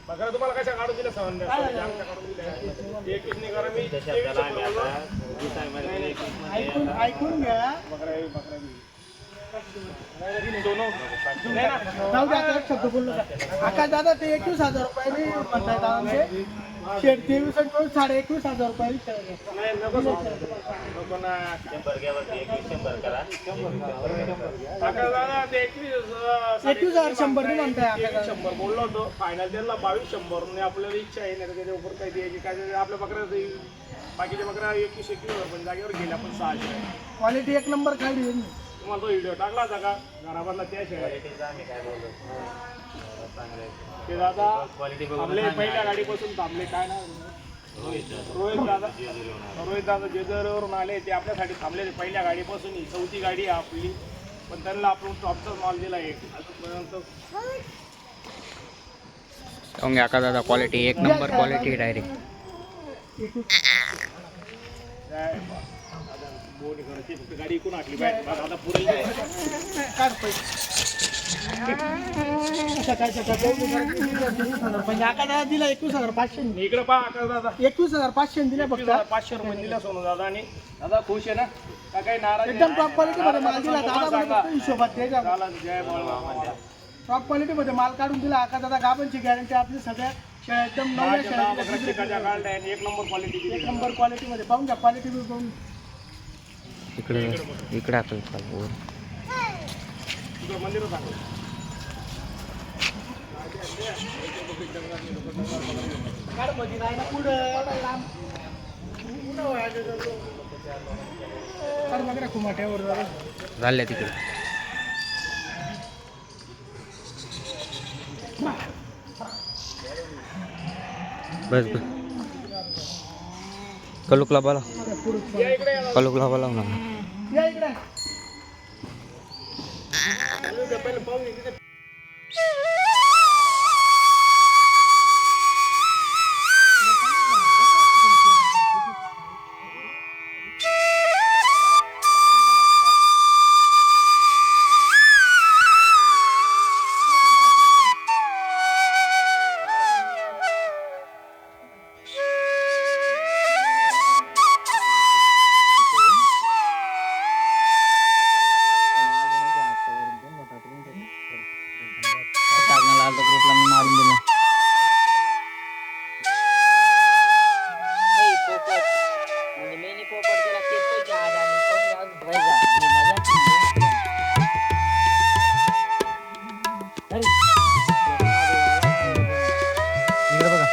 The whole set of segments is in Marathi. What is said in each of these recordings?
बघा तुम्हाला कशा काढून दिल्या सवंड्या काढून दिल्या 21 ने करा मी ऐकून घ्या. बकरा जाऊ द्या आता एक शब्द बोललो का? आकाश दादा ते 21,000 रुपयाने म्हणताय दादांचे शेड 23 आणि 21,500 रुपये नाही नको ना 100 करा. आकाश दादा ते 21,100 ने म्हणताय आकाश 100 बोललो होतो फायनल त्यांना 2200 ने आपल्याला इच्छा आहे नाही त्याच्या उपर काही द्यायची काय आपल्या बकऱ्या बाकीच्या बकऱ्या 21,000 पण जागेवर गेल्या पण 600 क्वालिटी एक नंबर काढली यांनी. तुम्हाला तो व्हिडिओ टाकला होता का घराबांधला त्या शेळ्या आम्ही काय बोललो चांगले ते दादा क्वालिटी थांबले पहिल्या गाडीपासून थांबले काय ना रोहित दादा जेजुरीवरून आले ते आपल्यासाठी थांबले पहिल्या गाडीपासून ही 4थी गाडी आहे आपली पण त्यांना आपण टॉपचाच माल दिला एक अजूनपर्यंत आका दादा क्वालिटी एक नंबर क्वालिटी डायरेक्ट. बोर्ड घरची फक्त गाडी इकून आटली पाहिजे दादा पुरेल काढ पैसे. म्हणजे आकाश दादा दिला 21,500 ने. इकडे पहा आकाश दादा 21,500 दिले फक्त. 500 रुपये दिला सोनू दादा आणि दादा खुश आहे ना का काही नाराज एकदम टॉप क्वालिटी मध्ये माल दिला दादा फक्त हिशोबात द्यायचा. जय बाळा टॉप क्वालिटी मध्ये माल काढून दिला आकाश दादा. गाबांची गॅरंटी आपली सगळ्या शेळ्या एकदम नव्या शेळ्या एक नंबर क्वालिटी एक नंबर क्वालिटी मध्ये पाहून घ्या. क्वालिटी बी पाहून इकडे आता मंदिर काढ मध्ये नाही ना पुढं लांब बघा खुमाट्यावर झाले तिकडे. बस बस कलुकला बोला कलुकला बोला ना. या इकडे पहिले पाहून घे. ग्रुपला मी मारून दिला. इकडे बघा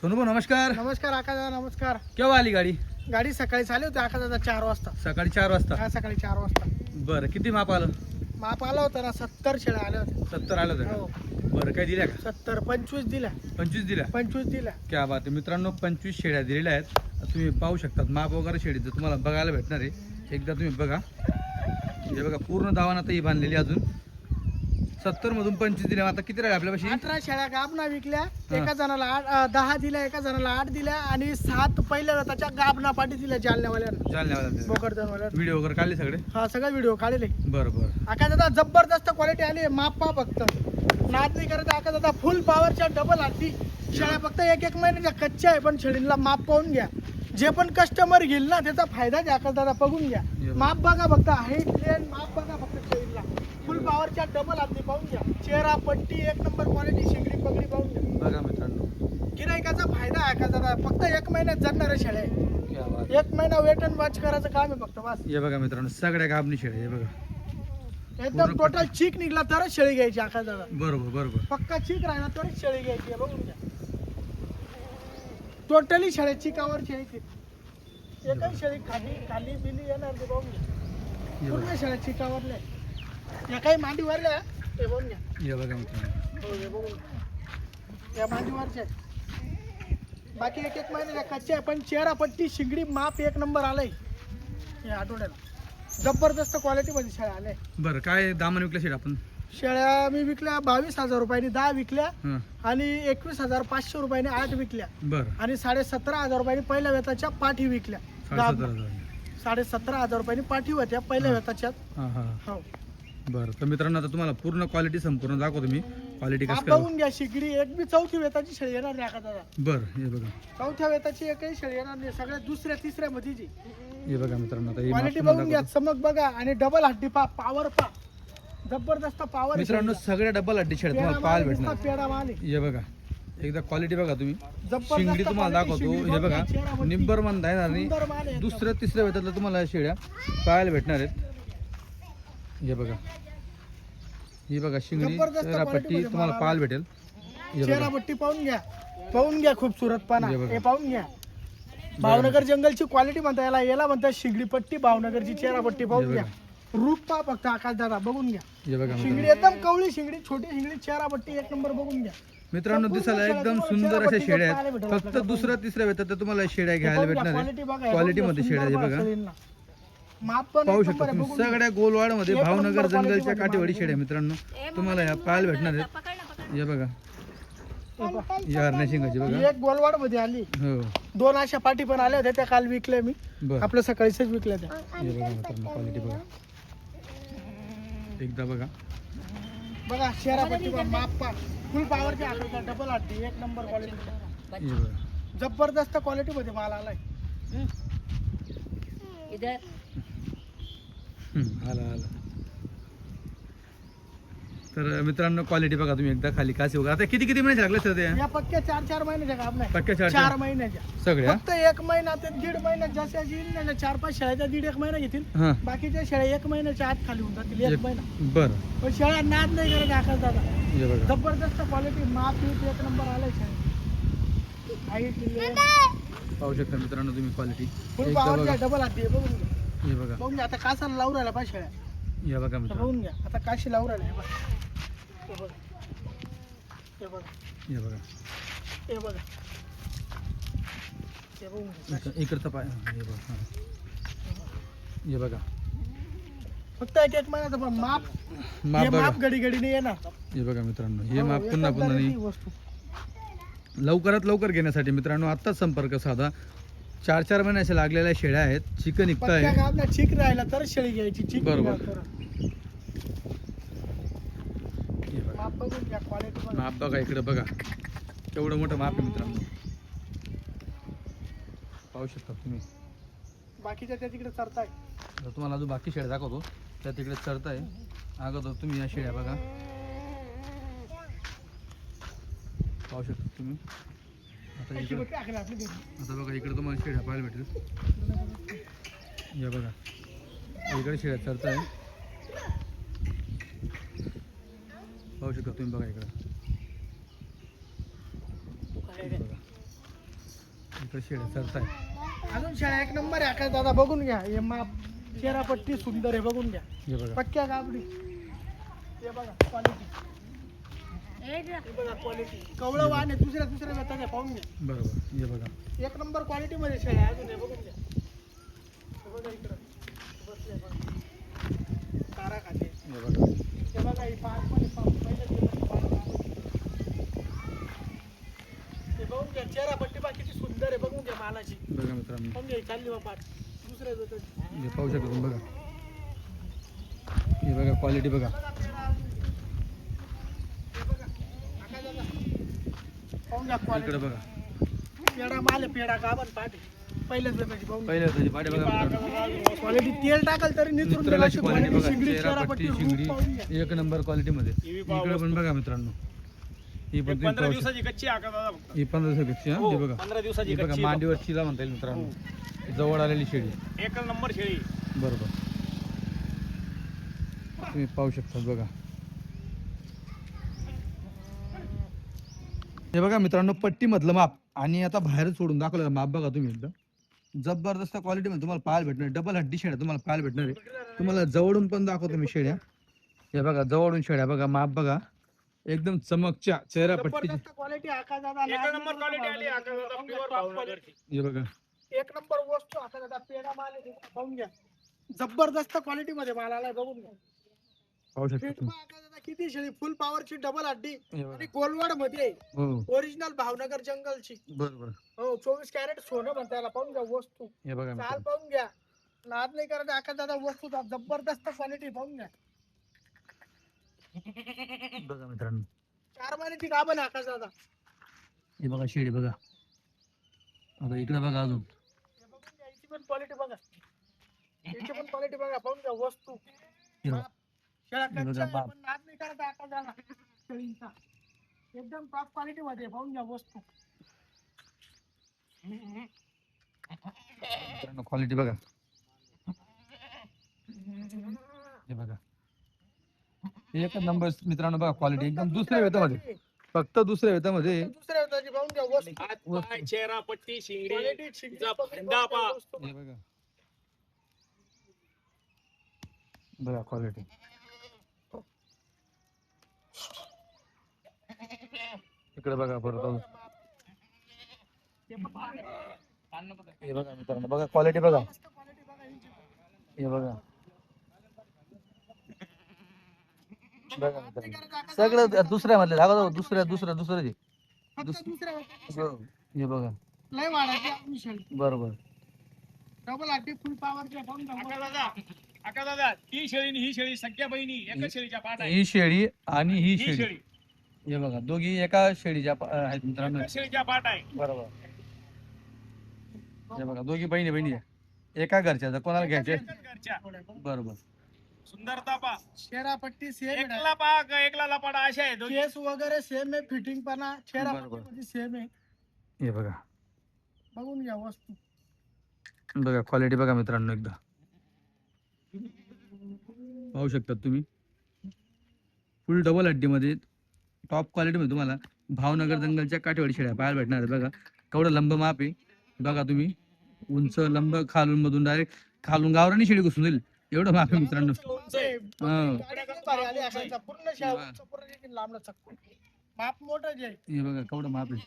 सोनू भाऊ नमस्कार. नमस्कार आकाश दादा नमस्कार. केव्हा आली गाडी? गाडी सकाळी चालू होती आकाश दादा 4 वाजता. सकाळी 4 वाजता. हा सकाळी 4 वाजता बरं किती माप आलं? माप आला होता ना 70 शेळ्या आल्या होत्या. 70 आलं होतं हो का? बरं काय दिल्या का? 70 25 दिल्या 25 दिल्या. 25 दिल्या. क्या बात आहे मित्रांनो, 25 शेळ्या दिलेल्या आहेत. तुम्ही पाहू शकता माप वगैरे शेळीचं तुम्हाला बघायला भेटणार आहे. एकदा तुम्ही बघा हे बघा पूर्ण दावण आता ही बांधलेली अजून 70 मधून 25 दिल्या. आता किती राहिले आपल्यापाशी? 18 शेळ्या गाबना विकल्या. एका जणाला 10 दिल्या, एका जणाला 8 दिल्या आणि 7 पहिल्या त्याच्या गाबना पाठी दिल्या जालन्यावाल्यांना. जालन्यावाला बोकडजनवाल्यांना व्हिडिओ वगैरे काढले सगळे? हा सगळे व्हिडिओ काढले. बरं बरं. आकाश दादा जबरदस्त क्वालिटी आली. माप पा फक्त नाद नाही करत आकाश दादा. फुल पॉवरच्या डबल आरती शेळ्या. फक्त एक महिन्याच्या कच्च्या आहे पण शेळीला माप पाहून घ्या. जे पण कस्टमर घेईल ना त्याचा फायदा घ्या आकाश दादा. बघून घ्या माप बघा फक्त हाईट लेन माप बघा फक्त शेळीला. फुल पॉवरच्या डबल आरती पाहून घ्या. चेहरा पट्टी एक नंबर क्वालिटी. शेगडी पगडी पाहून घ्या. बघा मित्रांनो गिरायकाचा फायदा आहे का दादा, फक्त 1 महिन्यात जगणाऱ्या शेळ्या आहे. क्या बात. 1 महिना वेट अँड वॉच करायचं काम आहे फक्त बस. हे बघा मित्रांनो सगळ्या गाबणी शेळ्या हे बघा. एकदम पूर्ण टोटल चीक निघला तरच शेळी घ्यायची आकाश दादा. बरोबर बरोबर. पक्का चीक राहिला तरच शेळी घ्यायची आहे, बघून घ्या. टोटली शेळ्या चिकावरची आहे ती. एकही शेळी खाली बिली येणार ते, बघून घ्या. हे पूर्ण बघा. शेळ्या चिकावरल्या आहे. या काही मांडीवरल्या ते बघून घ्या. हे बघा मित्रांनो. हो, हे बघून घ्या. या मांडीवरच्या आहेत. बाकी 1 महिन्याच्या कच्च्या आहे, पण चेहरा पट्टी शिंगडी माप 1 नंबर आलंय या आठवड्याला. जबरदस्त क्वालिटीमध्ये शेळ्या आल्या. बरं काय दामान विकल्या शेळ्या आपण? शेळ्या मी विकल्या 22,000 रुपयांनी 10 विकल्या हां आणि 21,500 रुपयांनी 8 विकल्या बरं. आणि 17,500 रुपयांनी पहिल्या वेताच्या पाठी विकल्या. 17,500. 17,500 रुपयांनी पाठी होत्या पहिल्या वेताच्या. हां हां. हो, बरं तर मित्रांनो आता तुम्हाला पूर्ण क्वालिटी संपूर्ण दाखवतो मी. क्वालिटी आप कसं काय. बघून घ्या. शिगडी एक बी चौथी वेताची शेळी येणार नाही का दादा. बरं हे बघा. चौथ्या वेताची एकही शेळी येणार नाही. सगळ्या दुसऱ्या तिसऱ्या मधीची हे बघा मित्रांनो आता हे क्वालिटी माप बघून घ्या. दाखवतो. चमक बघा आणि डबल हड्डी पा, पॉवर पा, जबरदस्त पॉवर. मित्रांनो सगळ्या डबल अड्डी शेळ्या तुम्हाला पाहायला भेटणार. पेडा माल आहे. हे बघा एकदा क्वालिटी बघा तुम्ही. जबरदस्त शिंगडी तुम्हाला quality दाखवतो. शिंगडी हे बघा, बघा चेहरा वरती. निब्बर म्हणता येणार नाही. सुंदर माल आहे एकदम. दुसऱ्या तिसऱ्या वेतातल्या तुम्हाला या शेळ्या पाहायला भेटणार आहेत. हे बघा ही बघा शिंगडी जबरदस्त पट्टी quality तुम्हाला मध्ये पाहायला भेटेल. हे चेहरा बघा पट्टी पाहून घ्या. पाहून घ्या खूपसूरत पाना. हे बघा. हे पाहून घ्या. भावनगर जंगलची क्वालिटी म्हणता याला म्हणतात शिंगडी पट्टी. भावनगरची चेहरा पट्टी पाहून हे घ्या. बघा. रूप पा फक्त आकाश दादा, बघून घ्या. हे बघा शिंगडी मित्रांनो. एकदम कवळी शिंगडी, छोटी शिंगडी, चेहरा पट्टी 1 नंबर, बघून घ्या. मित्रांनो संपूर्ण दिसायला शेळ्या एकदम तुम्हाला सुंदर अशा चेहरा शेळ्या पट्टी आहेत. बघायला फक्त भेटेल दुसऱ्या तिसऱ्या वेतात तुम्हाला शेळ्या हे घ्यायला पाहून घ्या, भेटणार quality आहे. बघा. हे क्वालिटी बघून मध्ये घ्या, शेळ्या हे सुंदर बघा. शेळींना. माप पण पाहू एक शकता नंबर आहे, तुम्ही बघून घ्या. सगळ्या गोलवाडमध्ये एक भावनगर नंबर जंगलच्या quality काठीवाडी मध्ये शेळ्या मित्रांनो तुम्हाला ह्या पाहायला भेटणार आहेत. हे बघा हे पहा. या हरण्या शिंगाची ही बघा. एक गोलवाड मध्ये आली. हो 2 अशा पाठी पण आल्या होत्या, त्या काल विकल्या मी. बरं आपल्या सकाळीच विकल्या त्या. हे बघा मित्रांनो क्वालिटी बघा एकदा बघा. बघा चेहरा पट्टी पहा, माप पा, फुल पॉवरची आकडा, डबल हड्डी, 1 नंबर क्वालिटी. हे बघा जबरदस्त क्वालिटी मध्ये माल आलाय. आला आला. तर मित्रांनो क्वालिटी बघा तुम्ही एकदा खाली काशी बघा. आता किती किती महिने लागले सर ते या पक्क्या 4-4 महिन्याच्या काम नाही. पक्क्या 4 4 महिन्याच्या. सगळ्या. फक्त 1 महिना ते 1.5 महिन्यात जशा येईल 4-5 शेळ्या 1.5 महिना घेतील. हां बाकीच्या शेळ्या 1 महिन्याच्या आत खाली होऊन जातील. 1 महिना. बरं पण शेळ्या नाद नाही करत आकाश दादा. हे बघा. जबरदस्त क्वालिटी, माप 1 नंबर आलाय शेळ्या. पाहू शकता मित्रांनो तुम्ही क्वालिटी फुल एकदा पॉवरच्या बघा. डबल हड्डी आहे, बघून घ्या. हे बघा बघून घ्या. आता कासाला लावून राहिला पाहिजे शेळ्या. हे बघा तर मित्रांनो. बघून घ्या. आता काशी लावून राहिले. हे बघा. हे बघा. हे बघा. हे बघा हे बघा. हे बघून घ्या. इकडचा पाय हे बघा. हां. हे बघा फक्त 1 महिन्याचं पण माप. माप हे बघा. माप घडी घडी नाही येणार. हे बघा मित्रांनो हे हो, माप एकाच पुन्हा पुन्हा दराची नाही. वस्तू. लवकरात लवकर घेण्यासाठी मित्रांनो आत्ताच संपर्क साधा. 4-4 महिन्याच्या लागलेल्या शेळ्या आहेत. चिकन निघत पक्क्या आहे. गावाला चिक राहिला तर शेळी घ्यायची. चिक बरोबर. निघाला तर. हे बघा. माप बघून घ्या, क्वालिटी बघा. माप बघा इकडे बघा केवढं मोठं माप आहे मित्रांनो. पाहू शकता तुम्ही. बाकीच्या त्या तिकडे चरताय. तर तुम्हाला अजून बाकी शेळ्या दाखवतो त्या तिकडे चरताय. अगोदर तुम्ही या शेळ्या बघा. पाहू शकता तुम्ही. आता अशी इकडे बघ, आकडे आपली घरी. आता बघा इकडे तुम्हाला शेळ्या पाहायला भेटेल. हे बघा इकडे शेळ्या चरताय. पाहू शकता तुम्ही बघा इकडे. हे बघा. इकडे शेळ्या चरताय. अजून शेळ्या 1 नंबर आहे आकाश दादा, बघून घ्या. हे माप, चेहरा पट्टी सुंदर आहे, बघून घ्या. हे बघा पक्क्या गाबडी. हे बघा क्वालिटी. हे बघा क्वालिटी. कवळं वाण आहे, दुसऱ्या वेतात आहे, पाहून घ्या. बरोबर. हे बघा 1 नंबर क्वालिटी मध्ये शेळ्या अजून आहे, बघून घ्या. हे बघा इकडं बसले बघा. चारा खाते. हे बघा. हे बघा ही पाच पण पहिलं दिवस पाच आहे. हे बघून घ्या. चेहरा पट्टी बा किती सुंदर आहे, बघून घ्या मालाची. बघा मित्रांनो बघून घ्या, ही चालली बा पाठ दुसऱ्या वेतात. हे पाहू शकता तुम्ही बघा. हे बघा क्वालिटी बघा. पाहून घ्या इकडे क्वालिटी. बघा पेडा माल आहे, पेडा गाभण पाठ आहे. पहिल्याच वेताची पाहून घ्या. पहिल्या त्याची पाठी बघा मित्रांनो. क्वालिटी तेल टाकल तरी निचरून मित्रालाची गेला. क्वालिटी बघा. शिंगडी चेहरा चेहरा पट्टी पट्टी शिंगडी पाहून घ्या. 1 नंबर क्वालिटी मध्ये. इकडे पण बघा मित्रांनो. ही पण तुम्ही 15 पाहू शकता. दिवसाची कच्ची आका दादा फक्त. ही 15 दिवसाची हा हो, हे बघा 15 दिवसाची ही बघा कच्ची मांडीवर चिला म्हणता येईल मित्रांनो जवळ आलेली शेळी एक नंबर शेळी. बरोबर तुम्ही पाहू शकता बघा हे बघा मित्रांनो पट्टी मधलं माप आणि आता बाहेर सोडून दाखवलं माप बघा तुम्ही एकदम जबरदस्त क्वालिटी मध्ये तुम्हाला पाहायला भेटणार डबल हड्डी शेळ्या तुम्हाला पाहायला भेटणार आहे तुम्हाला जवळून पण दाखवतो मी शेळ्या हे बघा जवळून शेळ्या बघा माप बघा एकदम चमकच्या चेहरा पट्टीची जबरदस्त क्वालिटी आका दादा एक नंबर क्वालिटी आली आका दादा प्युअर भावनगरची. हे बघा एक नंबर वस्तू आका दादा पेढा माल आहे, पाहून घ्या. जबरदस्त क्वालिटी मध्ये माल आलाय बघून घ्या. पाहू शकता फिट तुम्ही आका दादा किती शेळी फुल पॉवरची डबल हड्डी हे बघा. आणि गोलवाड मध्ये हो ओरिजिनल भावनगर जंगलची. बरोबर हो 24 कॅरेट सोनं म्हणता याला. पाहून घ्या वस्तू हे बघा चाल मित्रांनो पाहून घ्या. नाद नाही करायचं आका दादा वस्तू जबरदस्त क्वालिटी पाहून घ्या. बघा मित्रांनो 4 महिन्याची गाभण आहे आकाश दादा. हे बघा शेळी बघा आता इकडे बघा अजून हे बघून घ्या, याची पण क्वालिटी बघा. याची पण क्वालिटी बघा पाहून घ्या वस्तू. हे बघा. शेळ्या हे बघा कच्च्या आहे, बाप. पण नाद नाही करायचा आकाश दादा शेळींचा. एकदम टॉप क्वालिटी मध्ये पाहून घ्या वस्तू. मित्रांनो क्वालिटी बघा हे बघा एक नंबर मित्रांनो बघा क्वालिटी एकदम दुसऱ्या वेतामध्ये फक्त दुसऱ्या वेतामध्ये दुसऱ्या हाताची पाहून घ्या वस्तू. हात, पाय, चेहरा पट्टी शिंगडी क्वालिटी शिंगडी जा, पकडून फंदा पहा. वस्तू. हे बघा बघा क्वालिटी इकडे बघा परत अजून. हे बघा मित्रांनो बघा क्वालिटी बघा मस्त क्वालिटी बघा यांची. हे बघा बघा मित्रांनो सगळं दुसऱ्या मधले दाखवा दुसऱ्या दुसऱ्या दुसऱ्या फक्त दुसऱ्या हाताची. हे बघा लय वाढायची आपली शेळी. बरोबर डबल हड्डी फुल पॉवरची पाहून घ्या. आका दादा आका दादा ती शेळी आणि ही शेळी सख्या बहिणी एकच शेळीच्या पाठ आहे. ही शेळी आणि ही ही शेळी शेळी हे बघा दोघी एका शेळीच्या आहेत मित्रांनो एकच शेळीच्या पाठ आहे. बरोबर हे बघा दोघी बहिणी बहिणी आहे एका घरच्या जर कोणाला घ्यायचे एकच घरच्या. बरोबर सुंदरता पा शेरा पट्टी सेम आहे. एकला पा एकला लपाडा अशा आहे दोघी. केस वगैरे सेम आहे. फिटिंग पणा शेरा बरोबर. पट्टी सेम आहे. हे बघा बघून घ्या वस्तू. बघा क्वालिटी बघा मित्रांनो एकदा पाहू शकता तुम्ही फुल डबल हड्डीमध्ये टॉप क्वालिटीमध्ये तुम्हाला भावनगर जंगलच्या काठेवाडी शेळ्या पाहायला भेटणार आहे. बघा केवढं लंब माप आहे बघा तुम्ही उंच लंब खालून मधून डायरेक्ट खालून गावरानी शेळी घुसून जाईल एवढं माप आहे मित्रांनो उंच आहे. हा. गाडी किती भारी आली असायचा. पूर्ण शेळ्या उंच, पूर्ण एक लांबलं चक्क. माप मोठं जे आहे. हे बघा केवढं माप आहे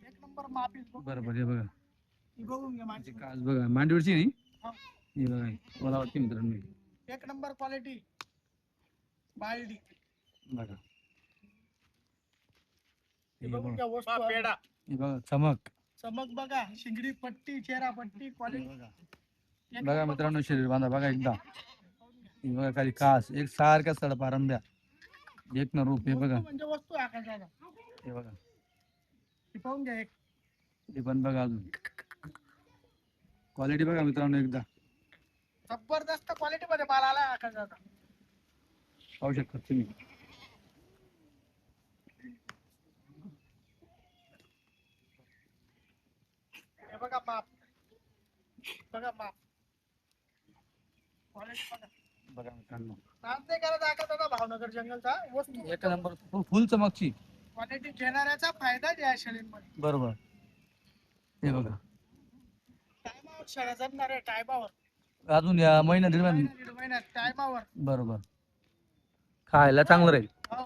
एक नंबर माप आहे. बरोबर हे बघा ही बघून घ्या माझी. काच बघा मांडीवरची नाही हा. हे बघा मला वाटते मित्रांनो एक नंबर क्वालिटी बायडी. बघा हे हे बघून बघा घ्या पा वस्तू. पेढा हे बघा चमक चमक बघा. शिंगडी पट्टी चेहरा पट्टी हे क्वालिटी. बघा बघा मित्रांनो शरीर बांधा बघा एकदा हे बघा खाली कास एक सारख्या सड पारंब्या एक न रूप हे बघा म्हणजे वस्तू आकाशाला. हे बघा ही पाहून घ्या एक. हे पण बघा अजून क्वालिटी बघा मित्रांनो एकदा जबरदस्त क्वालिटी मध्ये माल आला आकाशाचा. पाहू शकता तुम्ही हे बघा माप. बघा माप. क्वालिटी बघा. बघा मित्रांनो नाद नाही करत आकाशाचा भावनगर जंगलचा वस्तू. एक नंबर फुल चमकची क्वालिटी घेणाऱ्याचा फायदा या शेळींमध्ये. बरोबर हे बघा टायमावर शेळ्या जमणार आहे. टायमावर अजून या महिना दीड महिना दीड महिन्यात टायमावर. बरोबर खायला चांगलं राहील हो.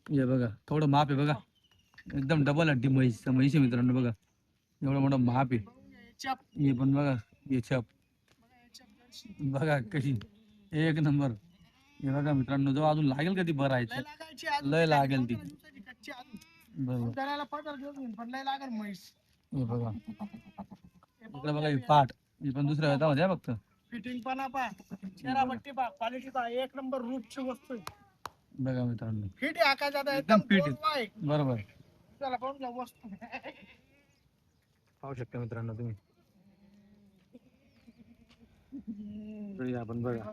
हे बघा थोडं माप आहे बघा एकदम डबल हड्डी म्हैस म्हैस आहे मित्रांनो बघा एवढं मोठं माप आहे बघून घ्या हे चप. हे पण बघा हे छप बघा हे चप जर्सी. बघा कशी एक नंबर हे बघा मित्रांनो जो अजून लागेल का ती बरं आहे लय लागायची अजून. लय लागेल ती. 15 दिवसाची कच्ची अजून. बरोबर उतरायला 15 दिवस होईल, पण लय लागेल म्हैस. हे बघा हे इकडे बघा ही पाठ ही पण दुसऱ्या वेतामध्ये आहे फक्त फिटिंग पणा पा चेहरा पट्टी पा क्वालिटी पा एक नंबर रूपची वस्तू आहे. बघा मित्रांनो फिट आहे आकाशात एकदम एकदम fit आहे. गोल आहे. बरोबर चला पाहून घ्या वस्तू. पाहू शकता मित्रांनो तुम्ही तरी आपण बघा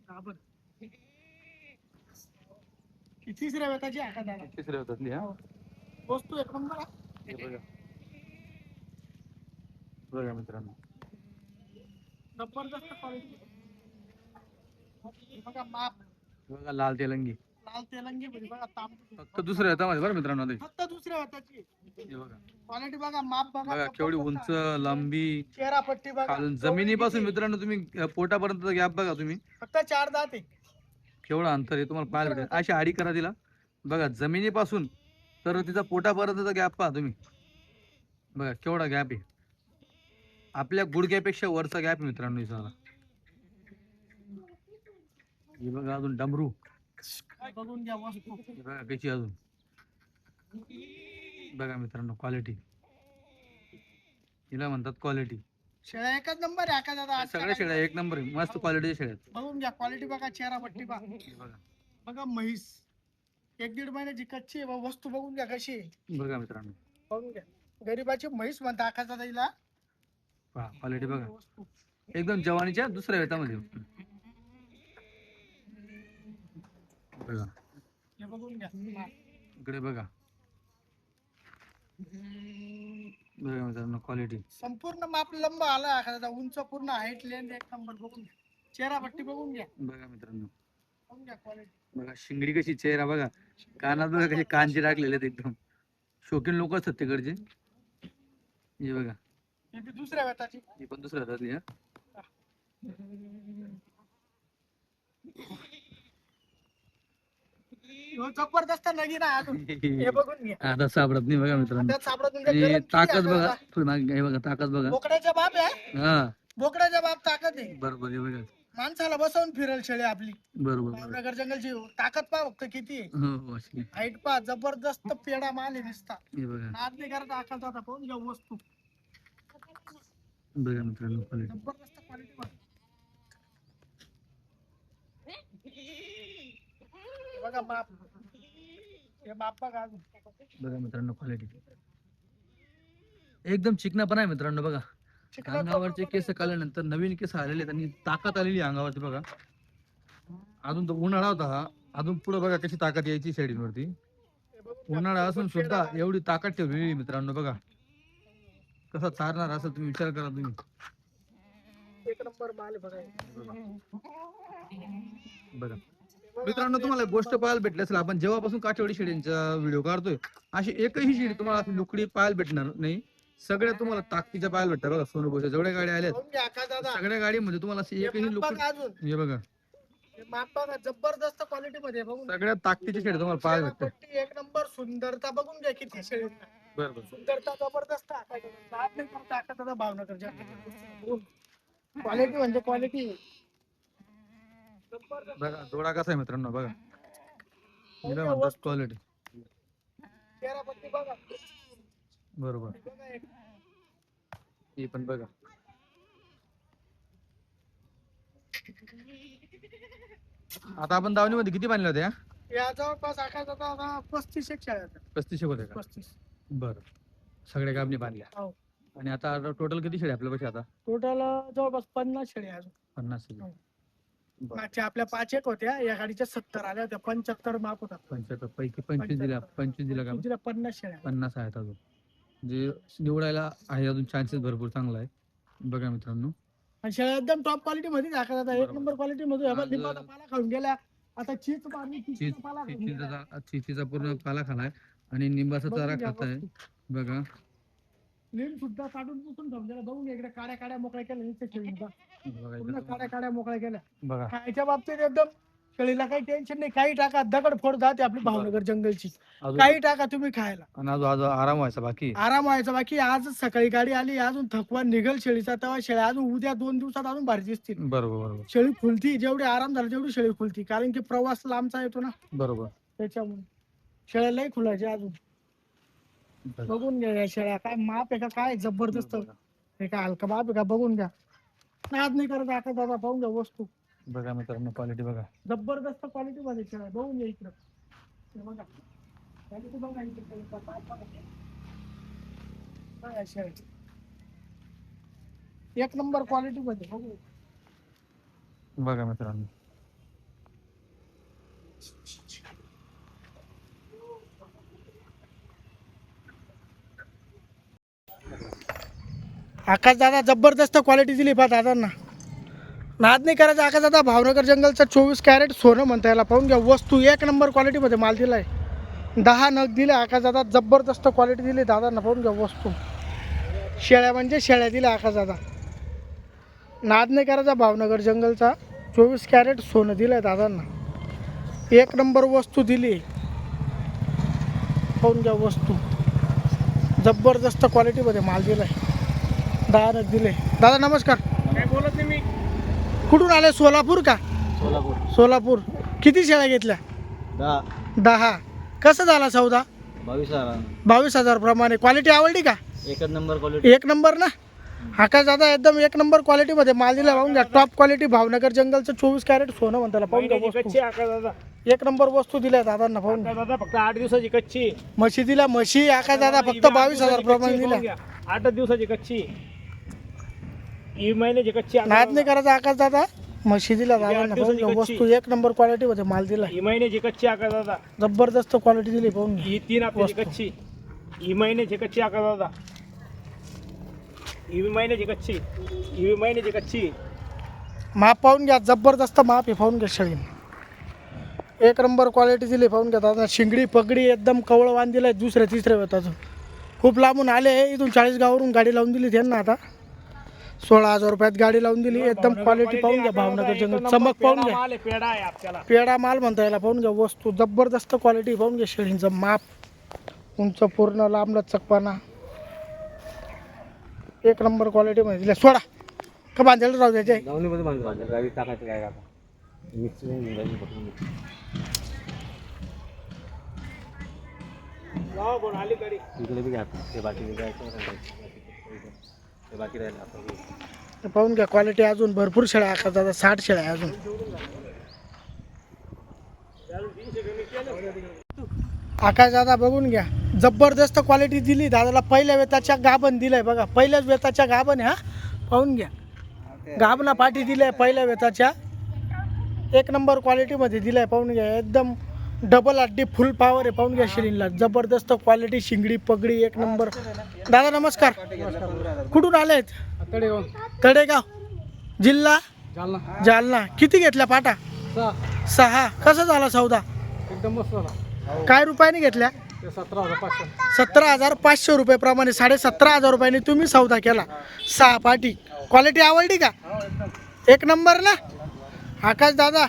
गाभण. ही तिसऱ्या वेताची आका दादा. तिसऱ्या होतातली हा. वस्तू एक नंबर हा. हे बघा बघा मित्रांनो, जबरदस्त क्वालिटी. बघा माप, बघा लाल तेलंगी लाल तेलंगी मध्ये बघा तांबूस. फक्त दुसऱ्या हातामध्ये बरं मित्रांनो ते. फक्त दुसऱ्या वेताची. हे बघा क्वालिटी बघा, माप बघा. बघा केवढी जबरदस्त. उंच लांबी, चेहरा पट्टी बघा. खालून जमिनीपासून मित्रांनो तुम्ही पोटापर्यंत गॅप बघा तुम्ही, फक्त 4 दात आहे. केवढं अंतर आहे तुम्हाला पाहायला भेटेल. अशी आडी करा तिला बघा, जमिनीपासून तर तिचा पोटापर्यंतचा गॅप पहा तुम्ही, बघा केवढा गॅप आहे. आपल्या गुडघ्यापेक्षा वरचा गॅप आहे मित्रांनो हिचा. हे बघा अजून डमरू, बघून घ्या वस्तू. हे बघा कशी अजून, बघा मित्रांनो क्वालिटी, हिला म्हणतात क्वालिटी. शेळ्या एकच नंबर आहे आका दादा. आज सगळ्या शेळ्या एक नंबर आहे, मस्त क्वालिटीच्या शेळ्या आहेत. बघून घ्या क्वालिटी बघा, चेहरा पट्टी बघा. हे बघा बघा म्हैस 1-1.5 महिन्याची कच्ची आहे. वस्तू बघून घ्या कशी आहे. बघा मित्रांनो, बघून घ्या, गरीबाची म्हैस म्हणता आका दादा हिला. पहा क्वालिटी बघा, वस्तू एकदम जवानीच्या दुसऱ्या वेतामध्ये. बघा हे बघून घ्या. इकडे बघा, बघा मित्रांनो क्वालिटी. संपूर्ण माप लंब आला आका दादा, उंच पूर्ण हाईट लेंथ एक नंबर. बघून घ्या, चेहरा पट्टी बघून घ्या. बघा मित्रांनो, बघून घ्या क्वालिटी. बघा शिंगडी कशी, चेहरा बघा, कानात बघा कसे कांचे टाकलेले आहेत एकदम. शौकीन लोक असतात तिकडचे. हे बघा, ही बी दुसऱ्या वेताची. ही पण दुसऱ्या हातातली हा. ह्यो जबरदस्त नगीन आहे अजून. हे बघून घ्या. आता सापडत नाही बघा मित्रांनो. त्यात सापडत म्हणजे आणि गरम किती ताकद आहे बघा, आका थोडी मागे हे बघा ताकद बघा. दादा. बोकड्याच्या बाप आहे. हा बोकड्याच्या बाप ताकद आहे. बरोबर हे बघा, माणसाला बसवून फिरेल शेळी आपली. बरोबर बरोबर. भावनगर जंगलची ताकद पहा फक्त किती आहे. हो हो अशी. हाईट पहा, जबरदस्त पेडा माल आहे नुसता. हे बघा, नाद नाही करत आका दादा. पाहून घ्या वस्तू. बघा मित्रांनो क्वालिटी. जबरदस्त क्वालिटी बघा. बघा माप, हे माप बघा अजून. बघा मित्रांनो क्वालिटी एकदम चिकना पण आहे मित्रांनो. बघा चिकना अंगावरचे केस काढल्यानंतर नवीन केस आलेले, त्यांनी ताकद आलेली आहे अंगावरती. बघा अजून तो उन्हाळा होता हा, अजून पुढे बघा कशी ताकद यायची शेळींवरती. हे बघून घ्या. उन्हाळा असून सुद्धा एवढी ताकद ठेवलेली आहे मित्रांनो. बघा कसा चारणार असं तुम्ही विचार करा तुम्ही. एक नंबर माल आहे बघा हे. बघा मित्रांनो, तुम्हाला एक गोष्ट पाहायला भेटली असेल, आपण जेव्हापासून काठेवाडी शेळींचा व्हिडिओ काढतोय अशी एकही शेळी तुम्हाला अशी लुकडी पाहायला भेटणार नाही. सगळ्या तुम्हाला ताकदीच्या पाहायला भेटतात. बघा सोनूभोच्या जेवढ्या गाड्या आल्यात बघून घ्या आका दादा. सगळ्या गाडीमध्ये तुम्हाला अशी हे एकही माप लुकडी. बघा अजून. हे बघा हे माप बघा, जबरदस्त क्वालिटी मध्ये आहे. बघून घ्या. सगळ्या ताकदीच्या शेळी तुम्हाला पाहायला भेटतात. पट्टी एक नंबर. सुंदरता बघून घ्या किती शेळी. बरोबर सुंदरता जबरदस्त आका दादा. नाद नाही करत आका दादा भावनगरच्या. क्वालिटी म्हणजे क्वालिटी. जबरदस्त. बघा जोडा कसा आहे मित्रांनो. बघा बघून हिला घ्या म्हणतात वस्तू. क्वालिटी. चेहरा पट्टी बघा. बरोबर बघा एक. ही पण बघा. आता आपण दावणीमध्ये किती बांधले होते हा? या जवळपास आका दादा आता 35 एक शेळ्या आहेत. 35 होते का? 35. बरं सगळ्या गाबणी बांधल्या. हो. आणि आता टोटल किती शेळी आपल्यापाशी आता? टोटल जवळपास 50 शेळ्या अजून. 50 शेळी. हो. बरं मागच्या आपल्या 5 एक होत्या, या गाडीच्या 70 आल्या होत्या. 75 माप होता. 75 पैकी 25 दिला, 25 दिला का? तुझ्या 50 शेळ्या. 50 आहेत अजून, जे निवडायला आहे अजून चान्सेस भरपूर चांगला आहे. बघा मित्रांनो आणि शेळ्या एकदम टॉप क्वालिटी मध्ये दाखवत आता. एक बरोबर. नंबर क्वालिटी मध्ये. आज- लिंबाचा पाला खाऊन गेल्या. आता चीज मारली, चीजचा पाला खाऊन गेल्या. चिचीचा पूर्ण पाला खालाय आणि निंबाचा चारा बघून घ्या खाताय. वस्तू. बघा लिंब सुद्धा काढून पुसून खाऊन गेल्या. बघून घ्या इकडे काड्या काड्या मोकळ्या केल्या नुसत्या शेळीचा. बघा पूर्ण इथं काड्या काड्या मोकळ्या केल्या. बघा खायच्या बाबतीत एकदम शेळीला काही टेन्शन नाही. काही टाका, दगड फोड जाते आपली भावनगर जंगलची. अजून काही टाका तुम्ही खायला. आणि अजून आराम व्हायचा बाकी आहे. आराम व्हायचा बाकी. आज सकाळी गाडी आली, अजून थकवा निघल शेळीचा, तेव्हा शेळ्या अजून उद्या 2 दिवसात अजून भारी दिसतील. बरोबर बरोबर शेळी फुलती, जेवढी आराम झाला तेवढी शेळी फुलती. कारण की प्रवास लांबचा येतो ना, बरोबर. त्याच्यामुळे शेळ्यालाही खुलायचे अजून. बघून घ्या या शेळ्या, काय माप आहे का, काय जबरदस्त. हे काय हलका माप आहे का, बघून घ्या. नाद नाही करत आका दादा. पाहून घ्या वस्तू. बघा मित्रांनो क्वालिटी बघा. जबरदस्त क्वालिटी मध्ये शेळ्या. बघून घ्या इकडं. हे बघा क्वालिटी बघा इकडं. काय आहे शेळ्या. एक नंबर क्वालिटी मध्ये. बघू. बघा मित्रांनो आकाश दादा जबरदस्त क्वालिटी दिली पहा दादांना. नाद नाही करायचा. आकाश दादा भावनगर जंगलचा 24 कॅरेट सोनं म्हणता याला. पाहून घ्या वस्तू एक नंबर क्वालिटीमध्ये माल दिला आहे. 10 नग दिले आकाश दादा. जबरदस्त क्वालिटी दिली दादांना. पाहून घ्या वस्तू. शेळ्या म्हणजे शेळ्या दिल्या आकाश दादा. नाद नाही करायचा. भावनगर जंगलचा 24 कॅरेट सोनं दिलं आहे दादांना. एक नंबर वस्तू दिली. पाहून घ्या वस्तू. जबरदस्त क्वालिटीमध्ये माल दिला आहे. 10 नग दिले. दादा नमस्कार. काय बोलत नाही मी. कुठून आले? सोलापूर का? सोलापूर सोलापूर. किती शेळ्या घेतल्या? 10. कसं झाला सौदा? 22,000 प्रमाणे. क्वालिटी आवडली का? एकच नंबर क्वालिटी. एक नंबर ना. आकाश दादा एकदम एक नंबर क्वालिटीमध्ये माल दिला. पाहून घ्या टॉप क्वालिटी. भावनगर जंगलचं 24 कॅरेट सोनं म्हणताला. पाहून घ्या महिन्याची वस्तू. कच्ची आकाश दादा. एक नंबर वस्तू दिल्या दादांना. पाहून घ्या. आकाश दादा फक्त 8 दिवसाची कच्ची. म्हशी दिल्या. म्हशी आकाश दादा फक्त 22,000 प्रमाणे दिल्या. 8 दिवसाची कच्ची. ही महिन्याची कच्ची. नाद नाही करायचा आकाश दादा. म्हशी दिल्या दादांना. पाहून घ्या वस्तू. एक नंबर क्वालिटीमध्ये माल दिला. ही महिन्याची कच्ची आकाश दादा. जबरदस्त क्वालिटी दिली. पाहून घ्या. ही 3 हप्त्याची वस्तू. कच्ची. ही महिन्याची कच्ची आकाश दादा. ही महिन्याची कच्ची. ही महिन्याची कच्ची. माप पाहून घ्या. जबरदस्त माप आहे. पाहून घ्या शेळी. एक नंबर क्वालिटी दिली. पाहून घ्या दादा. शिंगडी पगडी एकदम कवळ बांध दिलाय. दुसऱ्या तिसऱ्या वेताचं. खूप लांबून आले. इथून 40 गावावरून गाडी लावून दिली त्यांना. आता 16,000 रुपयात गाडी लावून दिली. एकदम क्वालिटी पाहून घ्या. भावनगर जंगल चमक पाहून घ्या. माल आहे, पेढा आहे आपल्याला. पेडा माल म्हणता याला. पाहून घ्या वस्तू. जबरदस्त क्वालिटी. पाहून घ्या शेळींचं माप. उंच पूर्ण लांब लचकपणा. एक नंबर क्वालिटीमध्ये दिल्या. सोडा का बांधायला राहू द्यायचे. गावणीमध्ये बांधून गावी टाकायचं काय आता मिक्स लावा कोण आली गाडी. इकडे बी घ्या ते बाकी जायचं ते बाकी राहिलं आपण. पाहून घ्या क्वालिटी. अजून भरपूर शेळ्या आकाश दादा. 60 शेळ्या आहे अजून. आकाश दादा बघून घ्या. जबरदस्त क्वालिटी दिली दादाला. पहिल्या वेताच्या गाभण दिलाय बघा. पहिल्याच वेताच्या गाभण आहे हा. पाहून घ्या. गाभणा पाठी दिलाय पहिल्या वेताच्या. एक नंबर क्वालिटीमध्ये दिलाय. पाहून घ्या. एकदम डबल अड्डी फुल पॉवर आहे. पाहून घ्या शेळीला. जबरदस्त क्वालिटी. शिंगडी पगडी एक नंबर. दादा नमस्कार. कुठून आलेत? तडेगाव. जिल्हा जालना. किती घेतल्या पाटा? 6. कसा झाला सौदा? एकदम मस्त झाला. काय रुपयाने घेतल्या? 17,500 रुपये प्रमाणे. 17,500 रुपयाने तुम्ही सौदा केला. 6 पाटी. क्वालिटी आवडली का? एक नंबर ना. आकाश दादा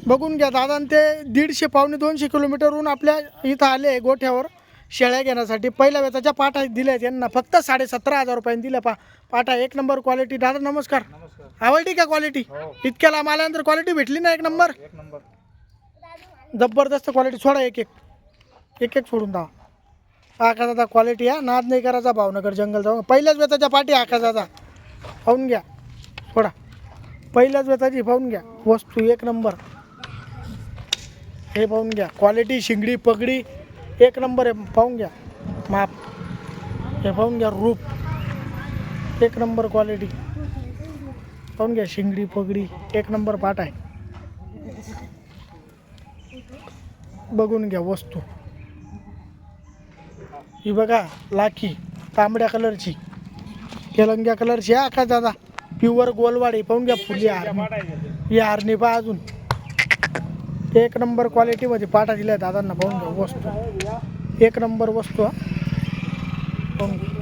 बघून घ्या. दादा ते 150 पावणे 200 किलोमीटरहून आपल्या इथं आले गोठ्यावर शेळ्या घेण्यासाठी. पहिल्या वेताच्या पाटा दिल्या त्यांना. फक्त 17,500 रुपयांनी दिल्या. पाटा एक नंबर क्वालिटी. दादा नमस्कार. आवडली का क्वालिटी? इतक्या लांब आल्यानंतर क्वालिटी भेटली ना एक नंबर. जबरदस्त क्वालिटी. सोडा एक एक सोडून द्या. आकाश दादा क्वालिटी आहे. नाद नाही करायचा. भावनगर जंगल जाऊन पहिल्याच वेताच्या पाठी आकाश दादा. पाहून घ्या. थोडा पहिल्याच वेताची. पाहून घ्या वस्तू एक नंबर. हे पाहून घ्या क्वालिटी. शिंगडी पगडी एक नंबर आहे. पाहून घ्या माप. हे पाहून घ्या रूप. एक नंबर क्वालिटी. पाहून घ्या शिंगडी पगडी एक नंबर पाट आहे. बघून घ्या वस्तू. ही बघा लाखी तांबड्या कलरची. तेलंग्या कलरची आहे आकाश दादा. प्युअर गोलवाडी. पाहून घ्या फुली हार. ही हारणी पहा अजून. एक नंबर क्वालिटीमध्ये पाटा दिल्या दादांना. पाहून घ्या वस्तू. एक नंबर वस्तू हा. पाहून घ्या.